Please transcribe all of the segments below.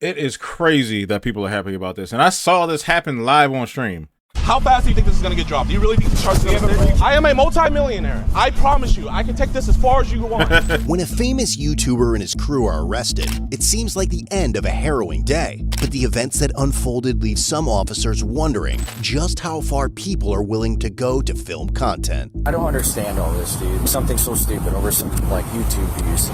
It is crazy that people are happy about this. And I saw this happen live on stream. How fast do you think this is going to get dropped? Do you really think the charge is going to stick? I am a multi-millionaire. I promise you, I can take this as far as you want. When a famous YouTuber and his crew are arrested, it seems like the end of a harrowing day. But the events that unfolded leave some officers wondering just how far people are willing to go to film content. I don't understand all this, dude. Something so stupid over some, like, YouTube views.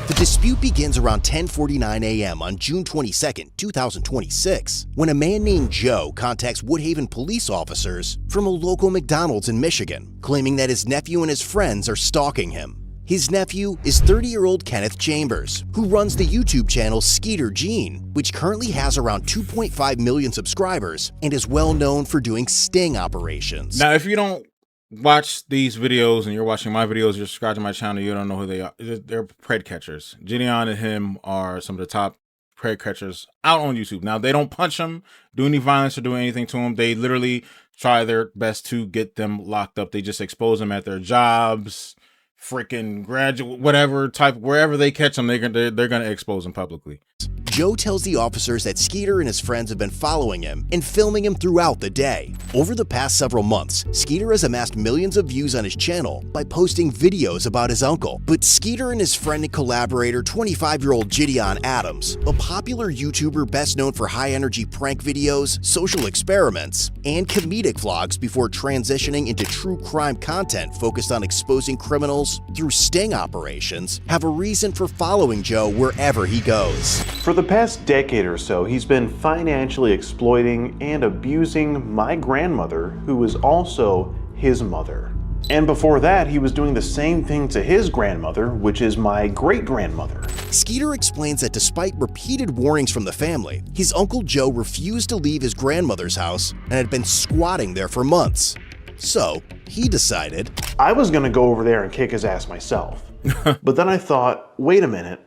The dispute begins around 10:49 a.m. on June 22, 2026, when a man named Joe contacts Woodhaven police officers from a local McDonald's in Michigan, claiming that his nephew and his friends are stalking him. His nephew is 30-year-old Kenneth Chambers, who runs the YouTube channel Skeeter Gene, which currently has around 2.5 million subscribers and is well known for doing sting operations. Now, if you don't watch these videos and you're watching my videos, you're subscribed to my channel, you don't know who they are. They're pred catchers. Jidion and him are some of the top pred catchers out on YouTube. Now, they don't punch them, do any violence, or do anything to them. They literally try their best to get them locked up. They just expose them at their jobs, freaking graduate, whatever type, wherever they catch them, they're gonna expose them publicly. Joe tells the officers that Skeeter and his friends have been following him and filming him throughout the day. Over the past several months, Skeeter has amassed millions of views on his channel by posting videos about his uncle. But Skeeter and his friend and collaborator, 25-year-old Jidion Adams, a popular YouTuber best known for high-energy prank videos, social experiments, and comedic vlogs before transitioning into true crime content focused on exposing criminals through sting operations, have a reason for following Joe wherever he goes. For the past decade or so, he's been financially exploiting and abusing my grandmother, who is also his mother. And before that, he was doing the same thing to his grandmother, which is my great-grandmother. Skeeter explains that despite repeated warnings from the family, his Uncle Joe refused to leave his grandmother's house and had been squatting there for months. So, he decided, I was gonna go over there and kick his ass myself. But then I thought, wait a minute,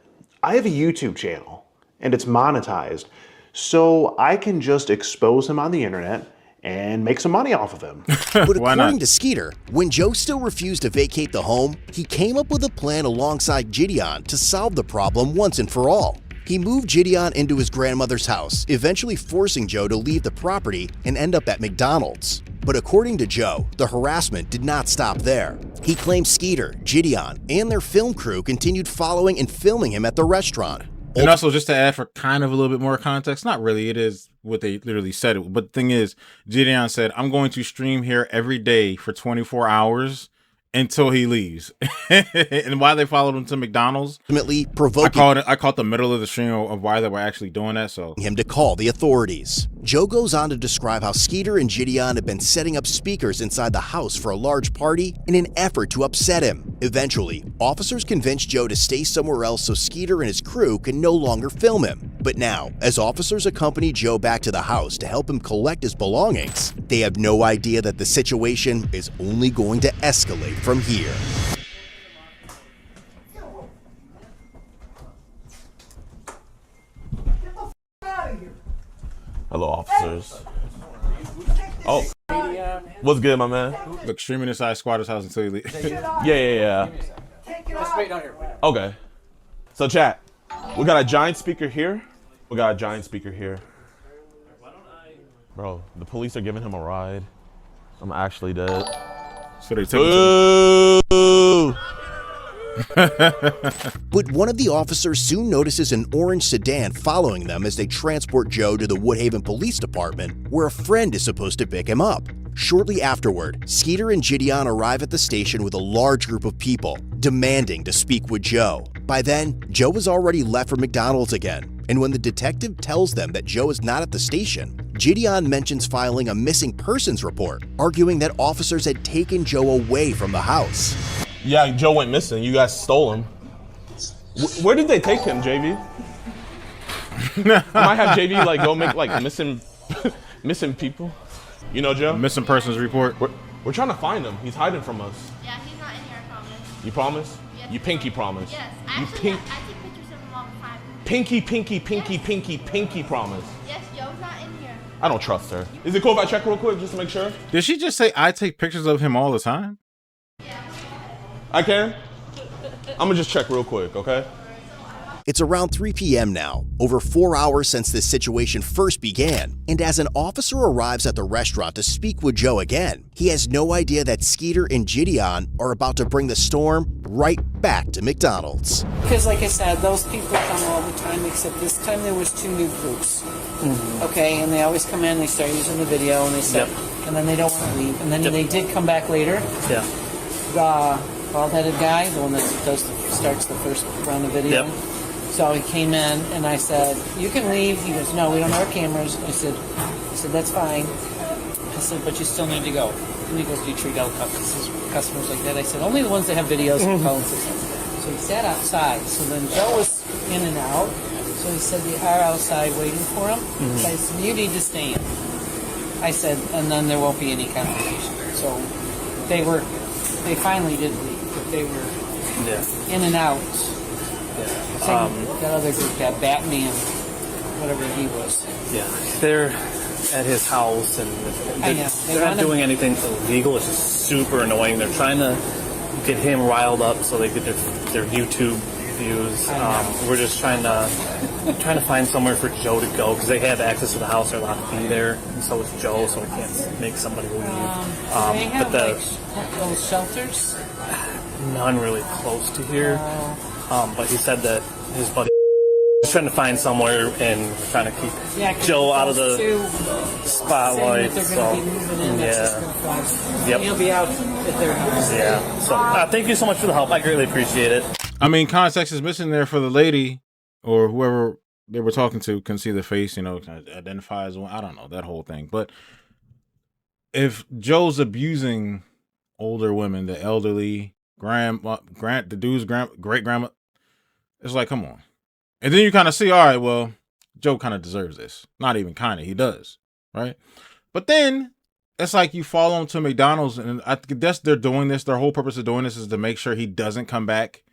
I have a YouTube channel and it's monetized, so I can just expose him on the internet and make some money off of him. But according to Skeeter, when Joe still refused to vacate the home, he came up with a plan alongside Jidion to solve the problem once and for all. He moved Jidion into his grandmother's house, eventually forcing Joe to leave the property and end up at McDonald's. But according to Joe, the harassment did not stop there. He claims Skeeter, Jidion, and their film crew continued following and filming him at the restaurant. And also, just to add for kind of a little bit more context, not really, it is what they literally said it. But the thing is, Jidion said, I'm going to stream here every day for 24 hours until he leaves. And why they followed him to McDonald's, ultimately provoking I caught the middle of the stream of why they were actually doing that. So him to call the authorities. Joe goes on to describe how Skeeter and Jidion have been setting up speakers inside the house for a large party in an effort to upset him. Eventually, officers convince Joe to stay somewhere else so Skeeter and his crew can no longer film him. But now, as officers accompany Joe back to the house to help him collect his belongings, they have no idea that the situation is only going to escalate from here. Hello, officers. Oh, what's good, my man? look, streaming inside Squatter's house until he leaves. Yeah. Okay. So, chat, we got a giant speaker here. Bro, the police are giving him a ride. I'm actually dead. So they took him to But one of the officers soon notices an orange sedan following them as they transport Joe to the Woodhaven Police Department, where a friend is supposed to pick him up. Shortly afterward, Skeeter and Jidion arrive at the station with a large group of people, demanding to speak with Joe. By then, Joe has already left for McDonald's again, and when the detective tells them that Joe is not at the station, Jidion mentions filing a missing persons report, arguing that officers had taken Joe away from the house. Yeah, Joe went missing. You guys stole him. Where did they take him, JV? I might have JV like go make like missing people. You know, Joe? missing persons report. We're trying to find him. He's hiding from us. Yeah, he's not in here, I promise. You promise? Yes. You pinky promise. Yes, You I take pictures of him all the time. pinky promise. Yes, Joe's not in here. I don't trust her. Is it cool if I check real quick just to make sure? Did she just say I take pictures of him all the time? I can? I'm gonna just check real quick, okay? It's around 3 p.m. now, over 4 hours since this situation first began, and as an officer arrives at the restaurant to speak with Joe again, he has no idea that Skeeter and Jidion are about to bring the storm right back to McDonald's. Because like I said, those people come all the time, except this time there was 2 new groups. Okay, and they always come in, they start using the video, and they start, and then they don't want to leave. And then they did come back later. Yeah. The bald-headed guy, the one that starts the first round of video. Yep. So he came in, and I said, "You can leave." He goes, "No, we don't have our cameras." I said, "That's fine." I said, "But you still need to go." And he goes, "Do you treat all customers like that?" I said, "Only the ones that have videos and phones." So he sat outside. So then Joe was in and out. So he said, "We are outside waiting for him." So I said, "You need to stay in." I said, and then there won't be any conversation. So they finally did leave, but they were in and out. That other group, that Batman, whatever he was. Yeah, they're at his house, and they're not doing anything illegal. It's just super annoying. They're trying to get him riled up so they get their YouTube views. We're just trying to find somewhere for Joe to go because they have access to the house. They're allowed to be there, and so is Joe. So we can't make somebody leave. They have those shelters. None really close to here. But he said that his buddy is trying to find somewhere and trying to keep Joe out of the spotlight. So, He'll be out at their house. Yeah. So, thank you so much for the help. I greatly appreciate it. I mean, context is missing there for the lady or whoever they were talking to can see the face, identify as one. I don't know, that whole thing. But if Joe's abusing older women, the elderly, the dude's great grandma, it's like, come on. And then you kind of see, all right, well, Joe kind of deserves this. Not even kind of, he does, right? But then it's like you follow him to McDonald's, and I guess they're doing this. Their whole purpose of doing this is to make sure he doesn't come back,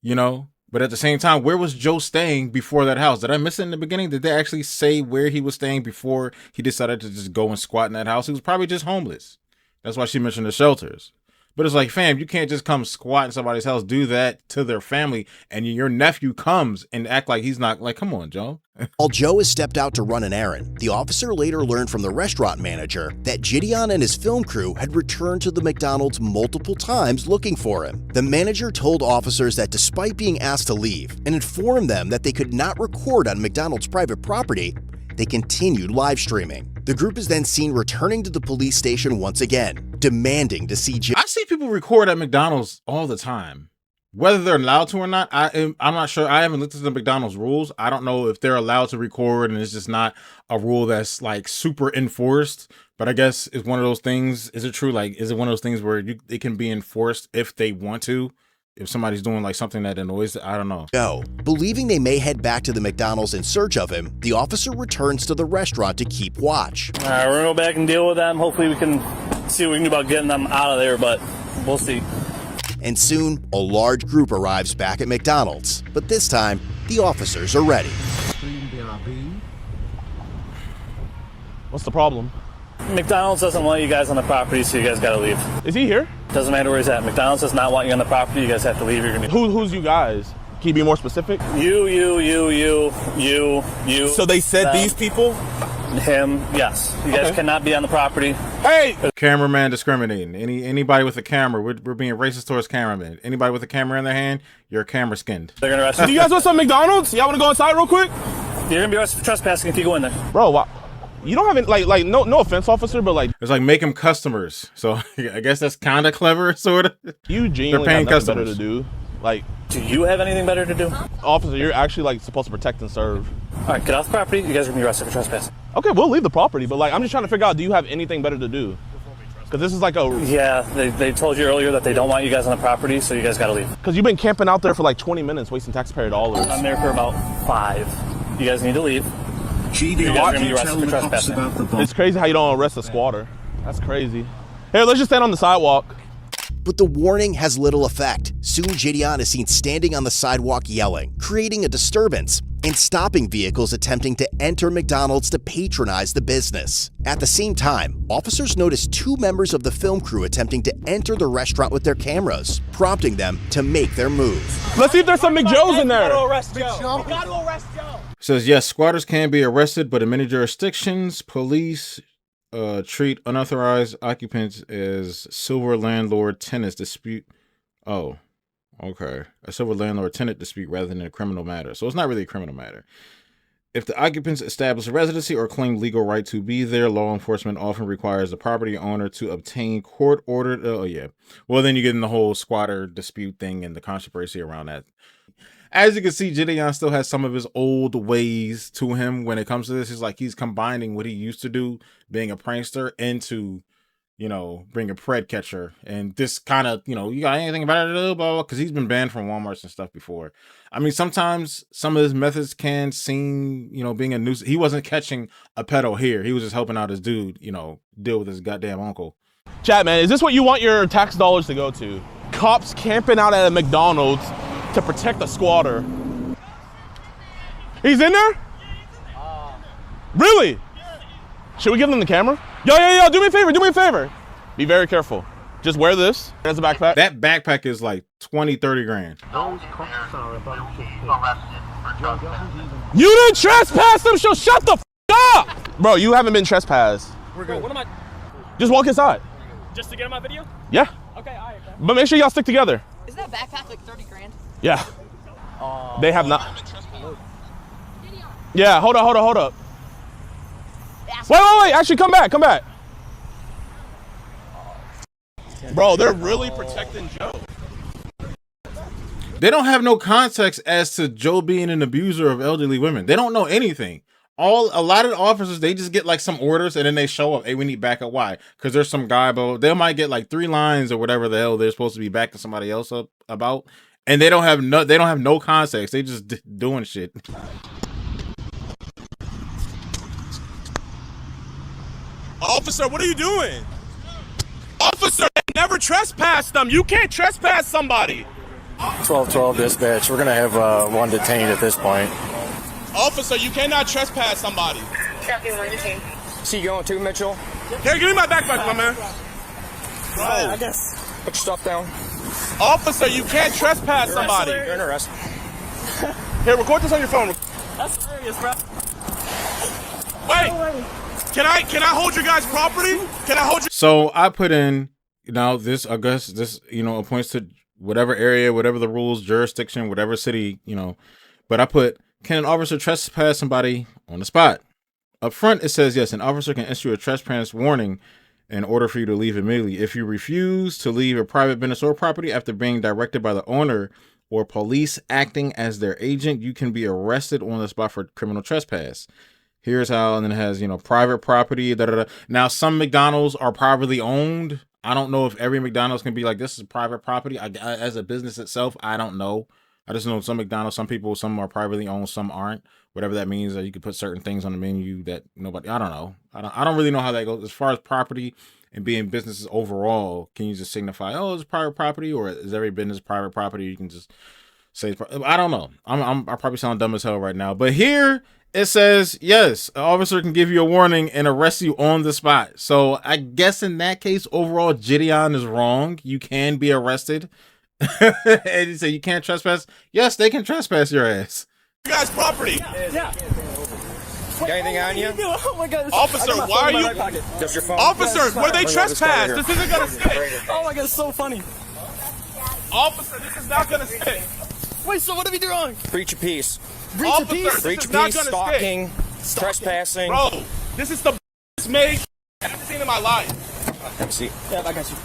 But at the same time, where was Joe staying before that house? Did I miss it in the beginning? Did they actually say where he was staying before he decided to just go and squat in that house? He was probably just homeless. That's why she mentioned the shelters. But it's like, fam, you can't just come squat in somebody's house, do that to their family, and your nephew comes and act like he's not, like, come on, Joe. While Joe has stepped out to run an errand, the officer later learned from the restaurant manager that Jidion and his film crew had returned to the McDonald's multiple times looking for him. The manager told officers that despite being asked to leave and informed them that they could not record on McDonald's private property, they continued live streaming. The group is then seen returning to the police station once again, demanding to see I see people record at McDonald's all the time. Whether they're allowed to or not, I'm not sure. I haven't looked at the McDonald's rules. I don't know if they're allowed to record and it's just not a rule that's like super enforced. But I guess it's one of those things. Is it true? Like, is it one of those things where it can be enforced if they want to? If somebody's doing like something that annoys, I don't know. Joe, believing they may head back to the McDonald's in search of him, the officer returns to the restaurant to keep watch. All right, we're going to go back and deal with them. Hopefully we can see what we can do about getting them out of there, but we'll see. And soon, a large group arrives back at McDonald's. But this time, the officers are ready. What's the problem? McDonald's doesn't want you guys on the property, so you guys got to leave. Is he here? Doesn't matter where he's at. McDonald's does not want you on the property. You guys have to leave. You're gonna be... Who's you guys? Can you be more specific? You. So they said them, these people? Him, yes. You guys cannot be on the property. Hey! Cameraman discriminating. Anybody with a camera, we're being racist towards cameramen. Anybody with a camera in their hand, you're camera skinned. They're gonna arrest you. Do you guys want some McDonald's? Y'all want to go inside real quick? You're gonna be arrested for trespassing if you go in there. Bro, why? You don't have any, like no offense, officer, but like it's like make them customers. So I guess that's kind of clever, sort of. You genuinely have nothing better to do. Like, do you have anything better to do? Officer, you're actually like supposed to protect and serve. All right, get off the property. You guys are gonna be arrested for trespassing. Okay, we'll leave the property, but like I'm just trying to figure out, do you have anything better to do? Because this is like a... Yeah, they told you earlier that they don't want you guys on the property, so you guys gotta leave. Because you've been camping out there for like 20 minutes, wasting taxpayer dollars. I'm there for about 5. You guys need to leave. You guys are gonna be arrested for trespassing. It's crazy how you don't arrest a squatter. That's crazy. Here, let's just stand on the sidewalk. But the warning has little effect. Soon Jidion is seen standing on the sidewalk yelling, creating a disturbance. and stopping vehicles attempting to enter McDonald's to patronize the business. At the same time, officers noticed 2 members of the film crew attempting to enter the restaurant with their cameras, prompting them to make their move. Let's see if there's some McJoes in there. Says, yes, squatters can be arrested, but in many jurisdictions, police treat unauthorized occupants as silver landlord-tenants dispute. Oh, okay. A silver landlord-tenant dispute rather than a criminal matter. So it's not really a criminal matter. If the occupants establish a residency or claim legal right to be there, law enforcement often requires the property owner to obtain court-ordered... Oh, yeah. Well, then you get in the whole squatter dispute thing and the controversy around that. As you can see, Jidion still has some of his old ways to him when it comes to this. He's like, he's combining what he used to do, being a prankster, into, you know, being a pred catcher. And this kind of, you know, you got anything about it, blah, blah, because he's been banned from Walmarts and stuff before. I mean, sometimes some of his methods can seem, you know, being a nuisance. He wasn't catching a pedo here. He was just helping out his dude, you know, deal with his goddamn uncle. Chat, man, is this what you want your tax dollars to go to? Cops camping out at a McDonald's to protect a squatter. He's in there? Really? Should we give them the camera? Yo, do me a favor. Be very careful. Just wear this as a backpack. That backpack is like 20, 30 grand. You didn't trespass them, so shut the f up! Bro, you haven't been trespassed. We're good. What am I? Just walk inside. Just to get on my video? Yeah. Okay, all right. But make sure y'all stick together. Isn't that backpack like 30 grand? Yeah. They have not. Yeah, hold up. Wait. Actually, come back. Bro, they're really protecting Joe. They don't have no context as to Joe being an abuser of elderly women. They don't know anything. A lot of the officers, they just get like some orders and then they show up. Hey, we need backup. Why? Because there's some guy, but they might get like 3 lines or whatever the hell they're supposed to be backing somebody else up about, and they don't have no context. They just doing shit. Officer, what are you doing? Officer, never trespass them. You can't trespass somebody. 1212 dispatch. We're gonna have one detained at this point. Officer, you cannot trespass somebody. See you going too, Mitchell? Here, give me my backpack, my man. I guess. Put your stuff down. Officer, you can't trespass somebody. You're in arrest. Here, record this on your phone. That's serious, bro. Wait. Can I hold your guys' property? Can I hold your... So I put in, now this, I guess this, you know, points to whatever area, whatever the rules, jurisdiction, whatever city, you know, but I put, can an officer trespass somebody on the spot? Up front, it says, yes, an officer can issue a trespass warning in order for you to leave immediately. If you refuse to leave a private business or property after being directed by the owner or police acting as their agent, you can be arrested on the spot for criminal trespass. Here's how, and then it has, you know, private property. Now, some McDonald's are privately owned. I don't know if every McDonald's can be like, this is private property. As a business itself, I don't know. I just know some McDonald's, some are privately owned, some aren't. Whatever that means, that you could put certain things on the menu that nobody, I don't know. I don't really know how that goes. As far as property and being businesses overall, can you just signify, oh, it's private property, or is every business private property? You can just say, I don't know. I probably sound dumb as hell right now. But here it says, yes, an officer can give you a warning and arrest you on the spot. So I guess in that case, overall, Jidion is wrong. You can be arrested. And you say you can't trespass. Yes, they can trespass your ass. You guys' property. Yeah. Got anything on you? Oh my God. Officer, why are you... Just your phone? Officer, where they trespass? This isn't gonna stick. Oh my God, it's so funny. Officer, this is not gonna stick. Wait, so what have we done wrong? Breach of peace. Breach of peace? Breach of not peace, gonna stalking, trespassing. Bro, this is the best made I've ever seen in my life. Let me see. Yeah, I got you.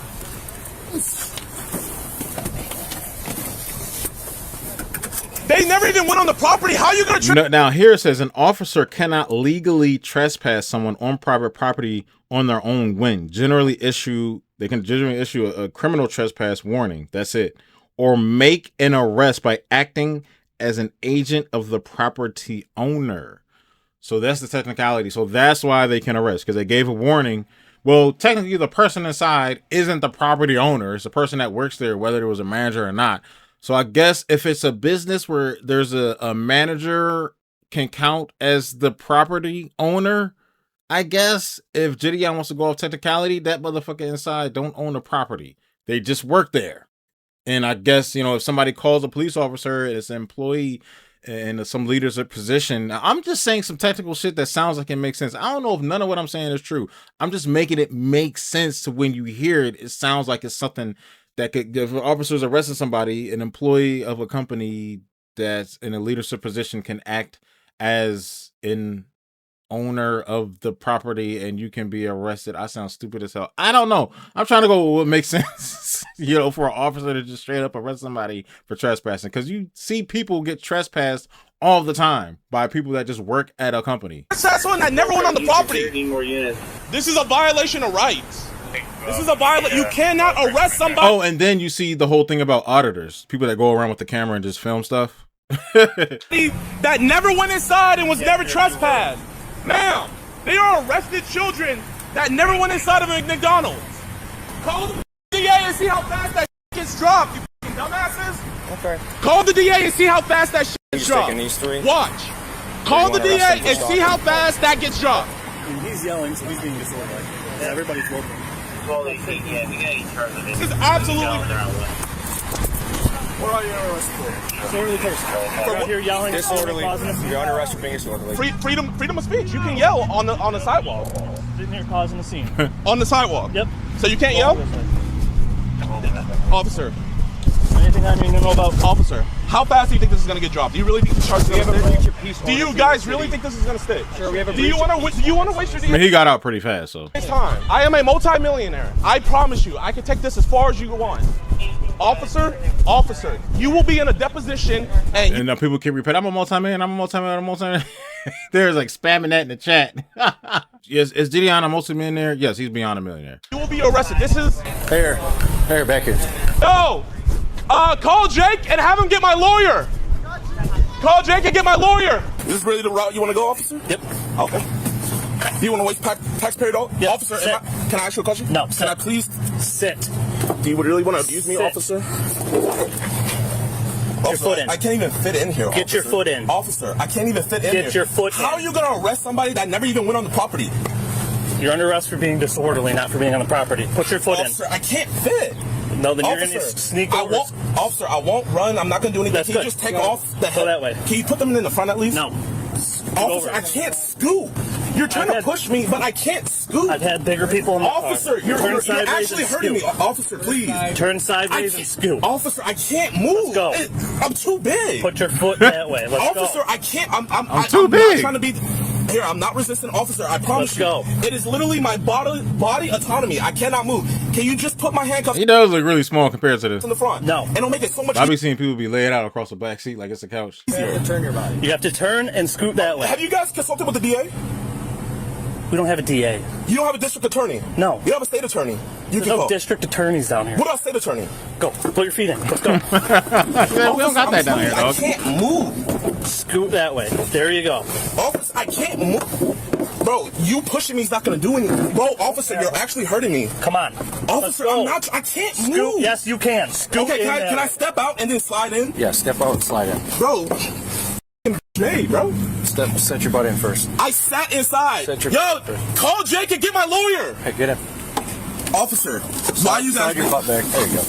They never even went on the property. How are you gonna Now here it says an officer cannot legally trespass someone on private property on their own whim. They can generally issue a criminal trespass warning. That's it. Or make an arrest by acting as an agent of the property owner. So that's the technicality. So that's why they can arrest, because they gave a warning. Well, technically the person inside isn't the property owner. It's the person that works there, whether it was a manager or not. So I guess if it's a business where there's a manager can count as the property owner. I guess if Jidion wants to go off technicality, that motherfucker inside don't own the property. They just work there. And I guess, you know, if somebody calls a police officer and it's an employee in some leadership position, I'm just saying some technical shit that sounds like it makes sense. I don't know if none of what I'm saying is true. I'm just making it make sense to when you hear it. It sounds like it's something that could, if officers arresting somebody, an employee of a company that's in a leadership position can act as an owner of the property and you can be arrested. I sound stupid as hell. I don't know. I'm trying to go with what makes sense, you know, for an officer to just straight up arrest somebody for trespassing. Because you see people get trespassed all the time by people that just work at a company. That's one that never went on the property. This is a violation of rights. This is a violation. You cannot arrest somebody. Oh, and then you see the whole thing about auditors, people that go around with the camera and just film stuff. That never went inside and was never trespassed. Ma'am, they are arrested children that never went inside of a McDonald's. Call the DA and see how fast that gets dropped, you fucking dumbasses. Okay. Call the DA and see how fast that gets dropped. Taking these three? Watch. Call the DA and see how fast that gets dropped. He's yelling, so he's being disorderly. Yeah, everybody's looking. This is absolutely... What are you arrested for? Disorderly person. You're out here yelling. Disorderly. You're under arrest for being disorderly. Freedom of speech. You can yell on the sidewalk. Sitting here causing a scene. On the sidewalk. Yep. So you can't yell? Officer. Anything I need to know about? Officer, how fast do you think this is going to get dropped? Do you really think the charge is going to stick? Do you guys really think this is going to stick? Sure, we have a do you want to waste your I mean, he got out pretty fast, so. time? I am a multi-millionaire. I promise you, I can take this as far as you want. Officer, you will be in a deposition and people keep repeating, I'm a multi-millionaire. There's like spamming that in the chat. Yes, is Jidion a multi-millionaire? Yes, he's beyond a millionaire. You will be arrested. This is... Here, back here. No! Call Jake and have him get my lawyer. Call Jake and get my lawyer. Is this really the route you want to go, officer? Yep. Okay. Do you want to waste taxpayer dollars? Yep. Officer, can I ask you a question? No. Can I please? Sit. Do you really want to abuse me, Sit. officer? Get your foot in. I can't even fit in here, Get your foot in. Officer, I can't even fit in here. Get your foot How in. are you going to arrest somebody that never even went on the property? You're under arrest for being disorderly, not for being on the property. Put your foot Officer, I can't fit. in. No, then you're going to sneak over. Officer, I won't run. I'm not going to do anything. That's Can you good. just take off the head? Go that way. Can you put them in the front at least? No. Officer, I can't scoot. You're trying to push me, but I can't scoot. I've had bigger people in the Officer, car. you're sideways actually and hurting me. scoot. Officer, please. Turn sideways and scoot. Officer, I can't move. Let's go. I'm too big. Put your foot that way. Let's Officer, go. I can't. I'm too I'm big. Not trying to be. Here, I'm not resisting, officer. I promise Let's you. go. It is literally my body autonomy. I cannot move. Can you just put my handcuffs He does look really small compared to in this. the front? No. And it'll make it so much I be seeing people be laid out across the back seat like it's a couch. easier. Turn your body. You have to turn and scoot that way. Have you guys consulted with the DA? We don't have a DA. You don't have a district attorney? No. You have a state attorney? You There's can no go. district attorneys down here. What about state attorney? Go. Put your feet in. Let's go. We don't got that down here, I dog. can't move. Scoot that way. There you go. Officer, I can't move. Bro, you pushing me is not going to do anything. Bro, officer, you're actually hurting me. Come on. Officer, I'm not. I can't Scoot. move. Yes, you can. Scoot Okay, in can I step out and then slide in? Yeah, step out and slide in. Bro, hey, bro. Set your butt in first. I sat inside. Yo, call Jake and get my lawyer. Hey, get in. Officer, why you guys? Slide your butt back. There you go.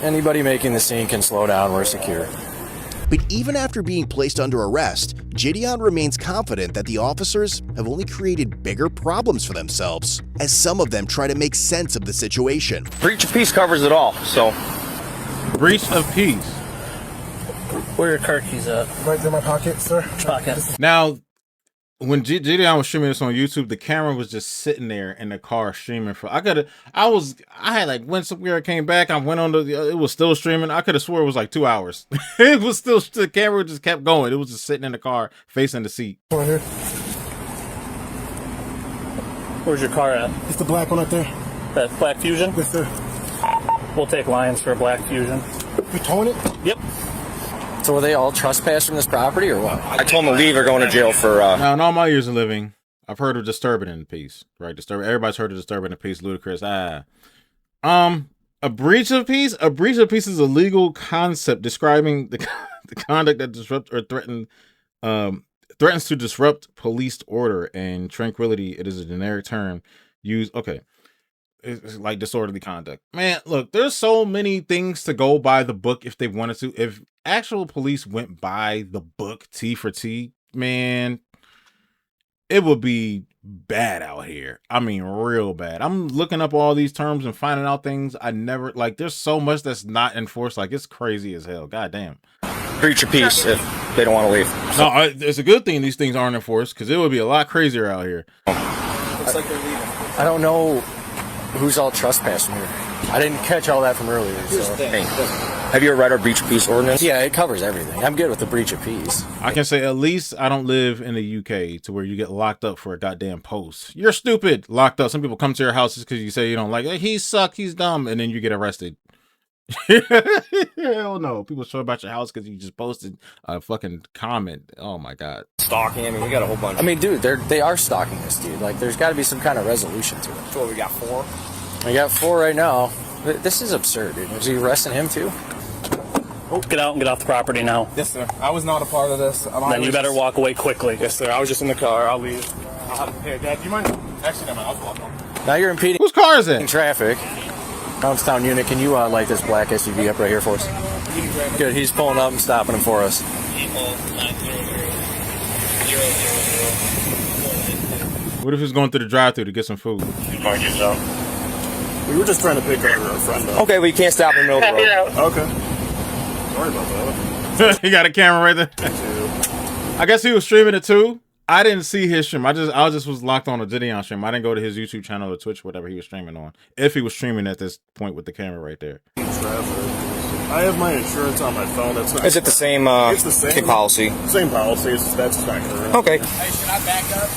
Anybody making the scene can slow down. We're secure. But even after being placed under arrest, Jidion remains confident that the officers have only created bigger problems for themselves, as some of them try to make sense of the situation. Breach of peace covers it all, so. Breach of peace. Where are your car keys at? Right in my pocket, sir. Pocket. Now, when Jidion was streaming this on YouTube, the camera was just sitting there in the car streaming for. I had like went somewhere, came back. I went on it was still streaming. I could have swore it was like 2 hours. It was still, the camera just kept going. It was just sitting in the car, facing the seat. Where's your car at? It's the black one right there. That Black Fusion? Yes, sir. We'll take Lions for a Black Fusion. You towing it? Yep. So were they all trespassing this property or what? I told them to leave or going to jail for, Now, in all my years of living, I've heard of disturbing in the peace, right? Everybody's heard of disturbing the peace, ludicrous. A breach of peace? A breach of peace is a legal concept describing the the conduct that disrupt or threatens to disrupt police order and tranquility. It is a generic term used. Okay. It's like disorderly conduct. Man, look, there's so many things to go by the book if they wanted to. If actual police went by the book T for T, man, it would be bad out here. I mean, real bad. I'm looking up all these terms and finding out things I never, like, there's so much that's not enforced. Like, it's crazy as hell. God damn. Breach of peace if they don't want to leave. No, it's a good thing these things aren't enforced because it would be a lot crazier out here. Looks like they're leaving. I don't know who's all trespassing here. I didn't catch all that from earlier. So. Hey, have you ever read our breach of peace ordinance? Yeah, it covers everything. I'm good with the breach of peace. I can say at least I don't live in the UK to where you get locked up for a goddamn post. You're stupid. Locked up. Some people come to your houses because you say you don't like it. He sucked. He's dumb. And then you get arrested. Hell no. People show about your house because you just posted a fucking comment. Oh my God. Stalking. I mean, we got a whole bunch. I mean, dude, they are stalking this dude. Like, there's got to be some kind of resolution to it. So we got 4. We got 4 right now. This is absurd, dude. Is he arresting him too? Oh, get out and get off the property now. Yes, sir. I was not a part of this. Then you better walk away quickly. Yes, sir. I was just in the car. I'll leave. Hey, Dad, do you mind? Actually, never mind. I'll walk on. Now you're impeding whose car is it? Traffic. Poundstown unit, can you light this black SUV up right here for us? Good. He's pulling up and stopping him for us. What if he's going through the drive-thru to get some food? We were just trying to pick our friend up. Okay, we can't stop in the middle of the road. Okay. Sorry about that. He got a camera right there. I guess he was streaming it too. I didn't see his stream. I just was locked on a Jidion stream. I didn't go to his YouTube channel or Twitch, whatever he was streaming on. If he was streaming at this point with the camera right there. I have my insurance on my phone. That's not. Is it the same? It's the same policy. Same policy. That's not correct. Okay. Hey, should I back up?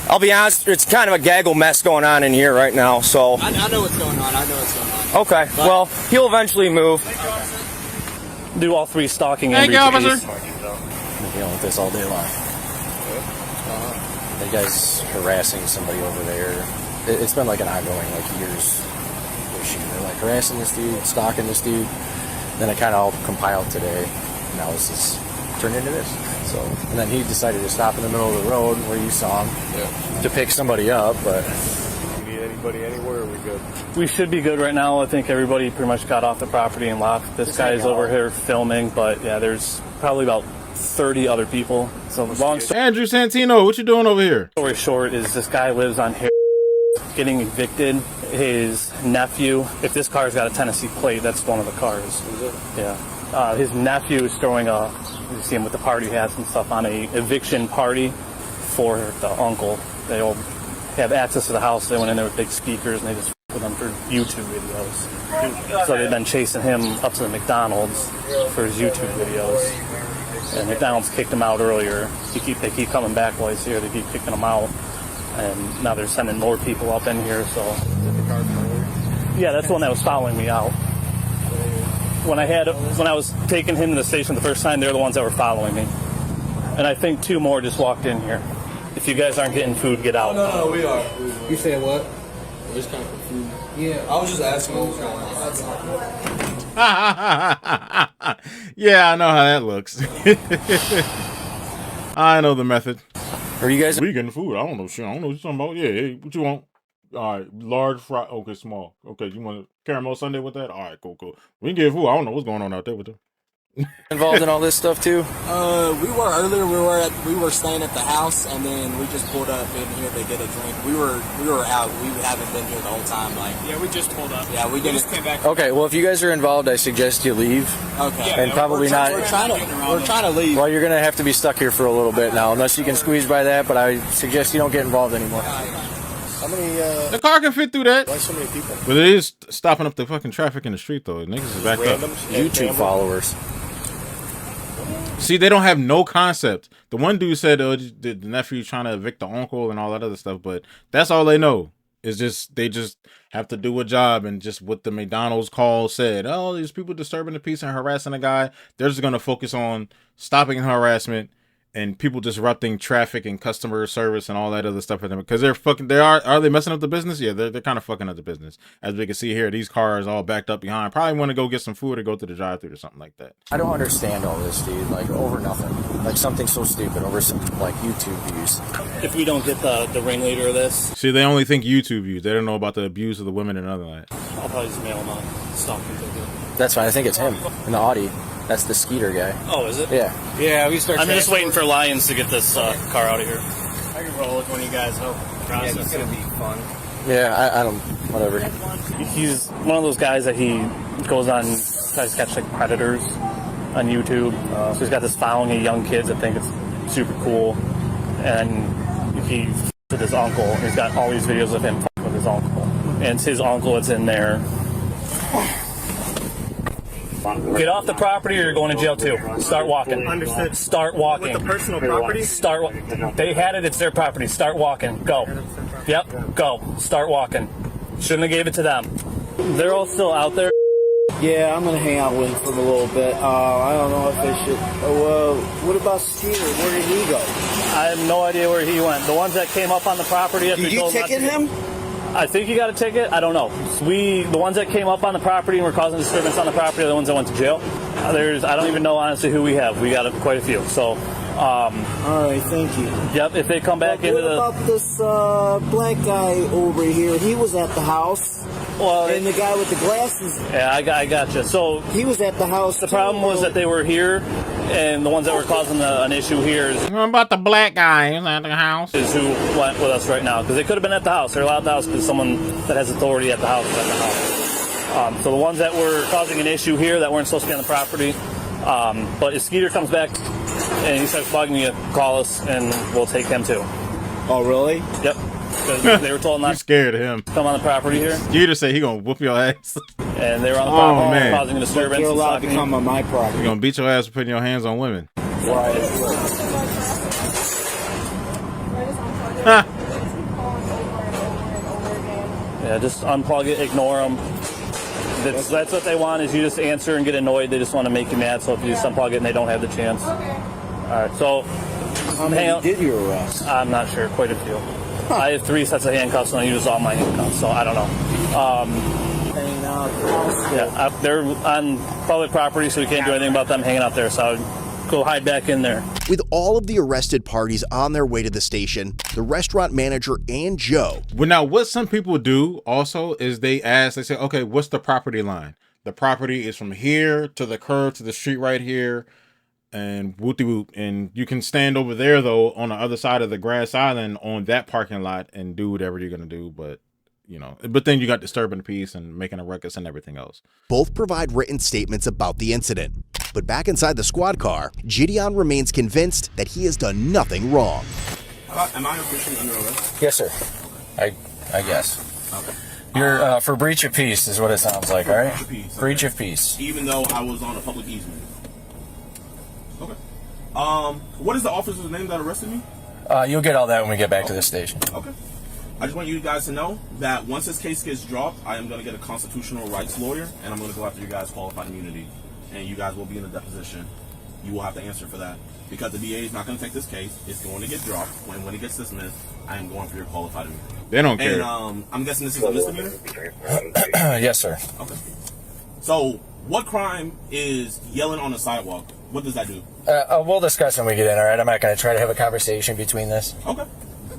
I'll be honest. It's kind of a gaggle mess going on in here right now. So. I know what's going on. Okay. Well, he'll eventually move. Do all 3 stalking and Thank you, breach of officer. peace. I've been dealing with this all day long. The guy's harassing somebody over there. It's been like an ongoing, like, years issue. They're like harassing this dude, stalking this dude. Then it kind of all compiled today. Now this is turned into this. So, and then he decided to stop in the middle of the road where you saw him to pick somebody up. But Need anybody anywhere? Are we good? We should be good right now. I think everybody pretty much got off the property and left. This guy is over here filming, but yeah, there's probably about 30 other people. So long Andrew Santino, what you doing over here? story short is this guy lives on here getting evicted. His nephew, if this car's got a Tennessee plate, that's one of the cars. Is it? Yeah. His nephew is throwing you see him with the party hats and stuff, on a eviction party for the uncle. They all have access to the house. They went in there with big speakers and they just with them for YouTube videos. So they've been chasing him up to the McDonald's for his YouTube videos. And McDonald's kicked him out earlier. They keep coming back while he's here. They keep kicking him out. And now they're sending more people up in here, so. Yeah, that's the one that was following me out. When I was taking him to the station the first time, they're the ones that were following me. And I think 2 more just walked in here. If you guys aren't getting food, get out. No, we are. You said what? We're just kind of confused. Yeah. I was just asking what was going on. Yeah, I know how that looks. I know the method. are you guys? We getting food. I don't know shit. I don't know what you're talking about. Yeah, hey, what you want? All right, large fry. Okay, small. Okay, you want a caramel sundae with that? All right, cool. We can get food. I don't know what's going on out there with them. Involved in all this stuff too? We were earlier. We were staying at the house, and then we just pulled up in here to get a drink. We were out. We haven't been here the whole time. Like, Yeah, we just pulled up. yeah, we just came back. Okay, well, if you guys are involved, I suggest you leave. Okay. And probably not. We're trying to leave. Well, you're going to have to be stuck here for a little bit now, unless you can squeeze by that, but I suggest you don't get involved anymore. How many? The car can fit through that. Why so many people? But it is stopping up the fucking traffic in the street, though. Niggas is back up. YouTube followers. See, they don't have no concept. The one dude said the nephew trying to evict the uncle and all that other stuff, but that's all they know. It's just they just have to do a job, and just what the McDonald's call said. Oh, these people disturbing the peace and harassing a guy. They're just gonna focus on stopping harassment and people disrupting traffic and customer service and all that other stuff for them because they're fucking. Are they messing up the business? Yeah, they're kind of fucking up the business. As we can see here, these cars all backed up behind. Probably want to go get some food or go to the drive-thru or something like that. I don't understand all this, dude. Like over nothing, like something so stupid over some like YouTube views. If we don't get the ringleader of this, See, they only think YouTube views. They don't know about the abuse of the women and other that. I'll probably just mail him a stalking ticket. That's fine. I think it's him in the Audi. That's the Skeeter guy. Oh, is it? Yeah. Yeah, we start. I'm just waiting for Lions to get this car out of here. I can roll with one of you guys. Help process. Yeah, it's gonna be fun. Yeah, I don't. Whatever. He's one of those guys that he goes on, tries to catch like predators on YouTube. So he's got this following of young kids that think it's super cool, and he with his uncle. He's got all these videos of him with his uncle, and it's his uncle that's in there. Get off the property or you're going to jail too. Start walking. Understood. Start walking. With the personal property? They had it. It's their property. Start walking. Go. Yep. Go. Start walking. Shouldn't have gave it to them. They're all still out there. Yeah, I'm going to hang out with him for a little bit. I don't know if I should. What about Skeeter? Where did he go? I have no idea where he went. The ones that came up on the property after Did you ticket him? I think you got a ticket. I don't know. The ones that came up on the property and were causing disturbance on the property are the ones that went to jail. I don't even know honestly who we have. We got quite a few. So, all right, thank you. Yep. If they come back into the. What about this black guy over here? He was at the house. Well, and the guy with the glasses. Yeah, I got you. So he was at the house. The problem was that they were here, and the ones that were causing an issue here is. What about the black guy who's at the house? Is who went with us right now because they could have been at the house. They're allowed at the house because someone that has authority at the house is at the house. So the ones that were causing an issue here that weren't supposed to be on the property. But if Skeeter comes back and he starts bugging you, call us and we'll take him too. Oh really? Yep. Because they were told not to scared of him. Come on the property here. Skeeter said he gonna whoop your ass. And they were on the property causing a disturbance. You're allowed to come on my property. You're gonna beat your ass for putting your hands on women. Right. Yeah, just unplug it, ignore them. That's what they want is you just answer and get annoyed. They just want to make you mad. So if you just unplug it and they don't have the chance. All right, so how many did you arrest? I'm not sure. Quite a few. I have 3 sets of handcuffs and I use all my handcuffs, so I don't know. Hanging out. Yeah, they're on public property, so we can't do anything about them hanging out there. So I would go hide back in there. With all of the arrested parties on their way to the station, the restaurant manager and Joe. Well, now what some people do also is they say, okay, what's the property line? The property is from here to the curb to the street right here. And whoop-de-whoop. And you can stand over there, though, on the other side of the grass island on that parking lot and do whatever you're going to do. But, but then you got disturbing the peace and making a ruckus and everything else. Both provide written statements about the incident. But back inside the squad car, Jidion remains convinced that he has done nothing wrong. Am I officially under arrest? Yes, sir. I guess. Okay. You're for breach of peace is what it sounds like, all right? Breach of peace. Even though I was on a public easement. Okay. What is the officer's name that arrested me? You'll get all that when we get back to the station. Okay. I just want you guys to know that once this case gets dropped, I am going to get a constitutional rights lawyer, and I'm going to go after you guys' qualified immunity, and you guys will be in a deposition. You will have to answer for that because the DA is not going to take this case. It's going to get dropped. When it gets dismissed, I am going for your qualified immunity. They don't care. And I'm guessing this is a misdemeanor? Yes, sir. Okay. So, what crime is yelling on the sidewalk? What does that do? We'll discuss when we get in, all right? I'm not going to try to have a conversation between this. Okay.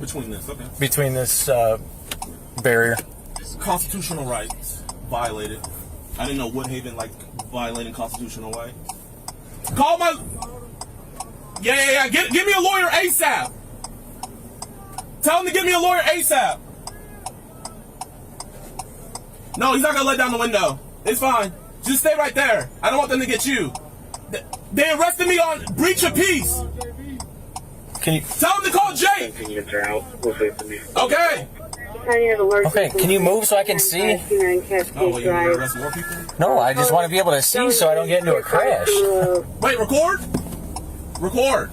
Between this barrier. Constitutional rights violated. I didn't know Woodhaven like violating constitutional rights. Call my... Yeah. Give me a lawyer ASAP. Tell him to give me a lawyer ASAP. No, he's not going to let down the window. It's fine. Just stay right there. I don't want them to get you. They arrested me on breach of peace. Can you tell him to call Jake? Okay. Okay, can you move so I can see? Oh, well, you want to arrest more people? No, I just want to be able to see so I don't get into a crash. Wait, record? Record.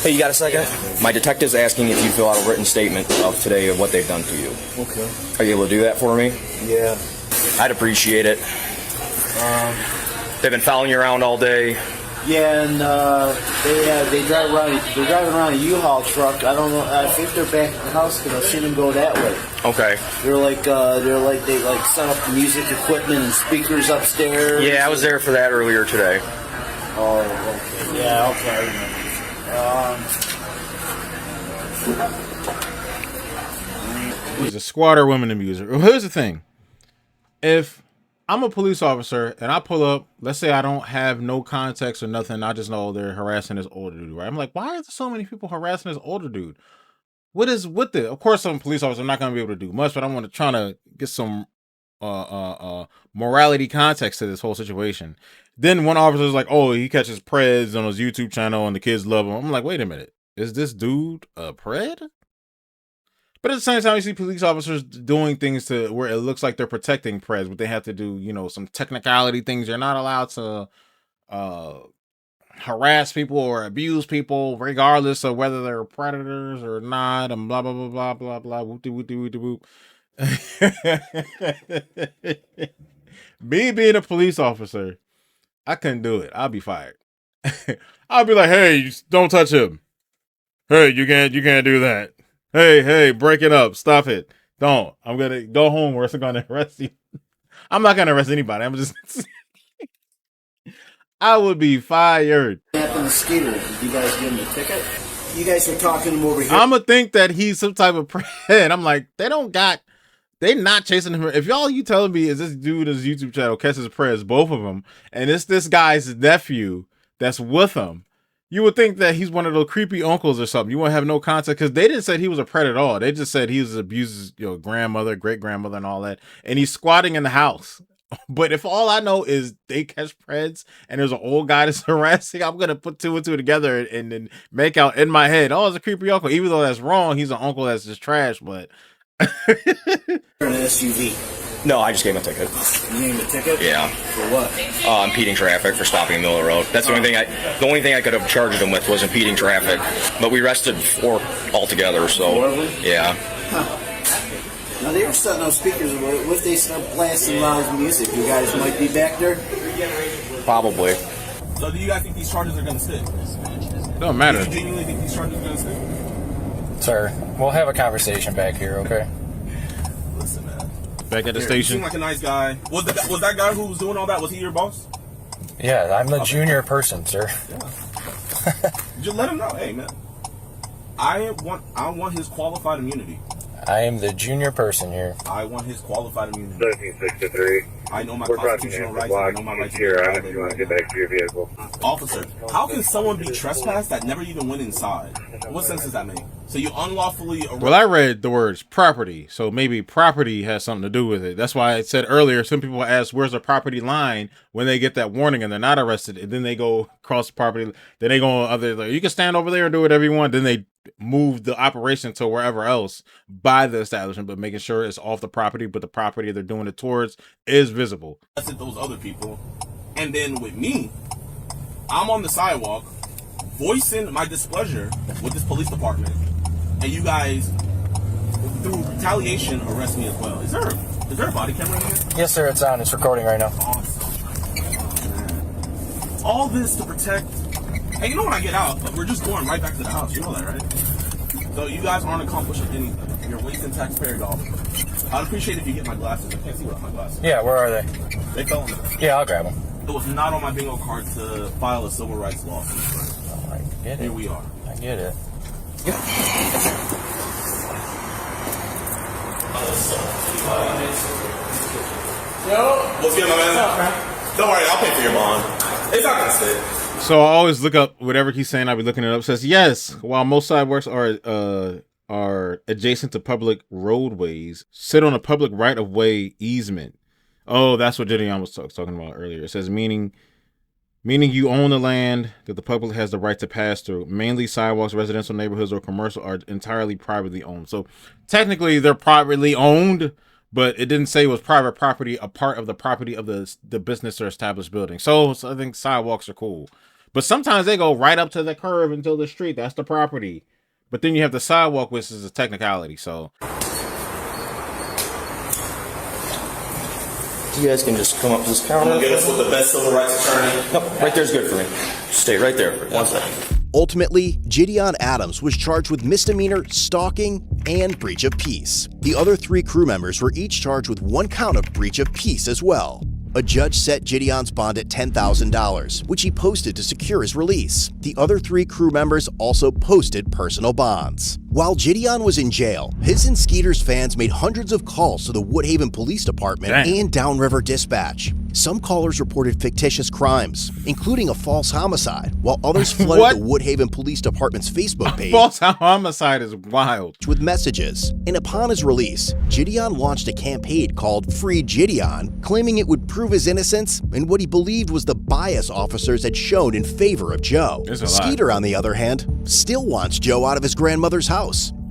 Hey, you got a second? My detective's asking if you fill out a written statement of today of what they've done to you. Okay. Are you able to do that for me? Yeah. I'd appreciate it. They've been following you around all day. Yeah, and they drive around. They're driving around a U-Haul truck. I don't know. I think they're back at the house because I've seen them go that way. Okay. They set up music equipment and speakers upstairs. Yeah, I was there for that earlier today. Oh, okay. Yeah, okay. I remember. He's a squatter woman abuser. Well, here's the thing. If I'm a police officer and I pull up, let's say I don't have no context or nothing, I just know they're harassing this older dude, right? I'm like, why are there so many people harassing this older dude? What is with it? Of course, some police officers are not going to be able to do much, but I'm trying to get some morality context to this whole situation. Then one officer's like, oh, he catches preds on his YouTube channel and the kids love him. I'm like, wait a minute. Is this dude a pred? But at the same time, you see police officers doing things to where it looks like they're protecting preds, but they have to do, you know, some technicality things. You're not allowed to harass people or abuse people, regardless of whether they're predators or not, and blah blah blah blah blah blah. Whoop whoop whoop whoop. Me being a police officer, I couldn't do it. I'll be fired. I'll be like, hey, don't touch him. Hey, you can't do that. Hey, break it up. Stop it. Don't. I'm going to go home or else I'm going to arrest you. I'm not going to arrest anybody. I'm just... I would be fired. What happened to Skeeter? Did you guys give him a ticket? You guys were talking to him over here. I'm going to think that he's some type of pred. I'm like, they're not chasing him. If you telling me is this dude his YouTube channel catches preds, both of them, and it's this guy's nephew that's with him, you would think that he's one of those creepy uncles or something. You won't have no context because they didn't say he was a pred at all. They just said he was abuses your grandmother, great grandmother, and all that. And he's squatting in the house. But if all I know is they catch preds and there's an old guy that's harassing, I'm gonna put two and two together and then make out in my head, oh, it's a creepy uncle. Even though that's wrong, he's an uncle that's just trash. But an SUV. No, I just gave him a ticket. You gave him a ticket? Yeah. For what? Impeding traffic for stopping in the middle of the road. That's the only thing I could have charged him with was impeding traffic. But we arrested 4 altogether, so yeah. Huh. Now they were setting up speakers. What if they start blasting loud music? You guys might be back there? Probably. So do you guys think these charges are going to stick? Don't matter. Do you genuinely think these charges are going to stick? Sir, we'll have a conversation back here, okay? Listen, man. Back at the You station. seem like a nice guy. Was that guy who was doing all that, was he your boss? Yeah, I'm the junior person, sir. Yeah. Just let him know, hey, man. I want his qualified immunity. I am the junior person here. I want his qualified immunity. 1363. I know my constitutional rights. I know my rights. Here, if you want to get back to your vehicle. Officer, how can someone be trespassed that never even went inside? What sense does that make? So you unlawfully... Well, I read the words property, so maybe property has something to do with it. That's why I said earlier, some people ask, where's the property line when they get that warning and they're not arrested, and then they go across the property, then they go other, like, you can stand over there and do whatever you want, then they move the operation to wherever else by the establishment, but making sure it's off the property, but the property they're doing it towards is visible. That's it, those other people. And then with me, I'm on the sidewalk voicing my displeasure with this police department, and you guys, through retaliation, arrest me as well. Is there a body camera in here? Yes, sir, it's on. It's recording right now. Awesome. All this to protect. Hey, you know when I get out, we're just going right back to the house. You know that, right? So you guys aren't accomplishing anything. You're wasting taxpayer dollars. I'd appreciate if you get my glasses. I can't see without my glasses. Yeah, where are they? They fell in there. Yeah, I'll grab them. It was not on my bingo card to file a civil rights lawsuit. Oh, I get it. Here we are. I get it. What's good, my man? Don't worry, I'll pay for your bond. It's not gonna stick. So I always look up whatever he's saying. I'll be looking it up. It says, yes, while most sidewalks are adjacent to public roadways, sit on a public right-of-way easement. Oh, that's what Jidion was talking about earlier. It says, meaning you own the land that the public has the right to pass through. Mainly sidewalks, residential neighborhoods, or commercial are entirely privately owned. So technically they're privately owned, but it didn't say it was private property, a part of the property of the business or established building. So I think sidewalks are cool. But sometimes they go right up to the curb until the street. That's the property. But then you have the sidewalk, which is a technicality. So You guys can just come up to this counter. Get us with the best civil rights attorney. Nope, right there's good for me. Stay right there for 1 second. Ultimately, Jidion Adams was charged with misdemeanor stalking and breach of peace. The other 3 crew members were each charged with 1 count of breach of peace as well. A judge set Jidion's bond at $10,000, which he posted to secure his release. The other 3 crew members also posted personal bonds. While Jidion was in jail, his and Skeeter's fans made hundreds of calls to the Woodhaven Police Department and Downriver Dispatch. Some callers reported fictitious crimes, including a false homicide, while others flooded the Woodhaven Police Department's Facebook page. False homicide is wild. With messages. And upon his release, Jidion launched a campaign called Free Jidion, claiming it would prove his innocence and what he believed was the bias officers had shown in favor of Joe. Skeeter, on the other hand, still wants Joe out of his grandmother's house.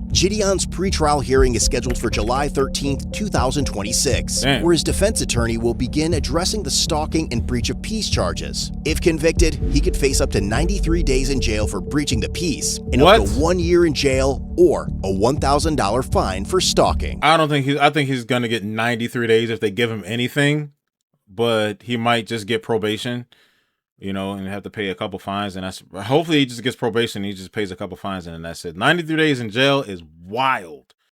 Jidion's pretrial hearing is scheduled for July 13, 2026, where his defense attorney will begin addressing the stalking and breach of peace charges. If convicted, he could face up to 93 days in jail for breaching the peace and up to 1 year in jail or a $1,000 fine for stalking. I think he's gonna get 93 days if they give him anything, but he might just get probation, you know, and have to pay a couple fines, and that's hopefully he just gets probation. He just pays a couple fines, and that's it. 93 days in jail is wild.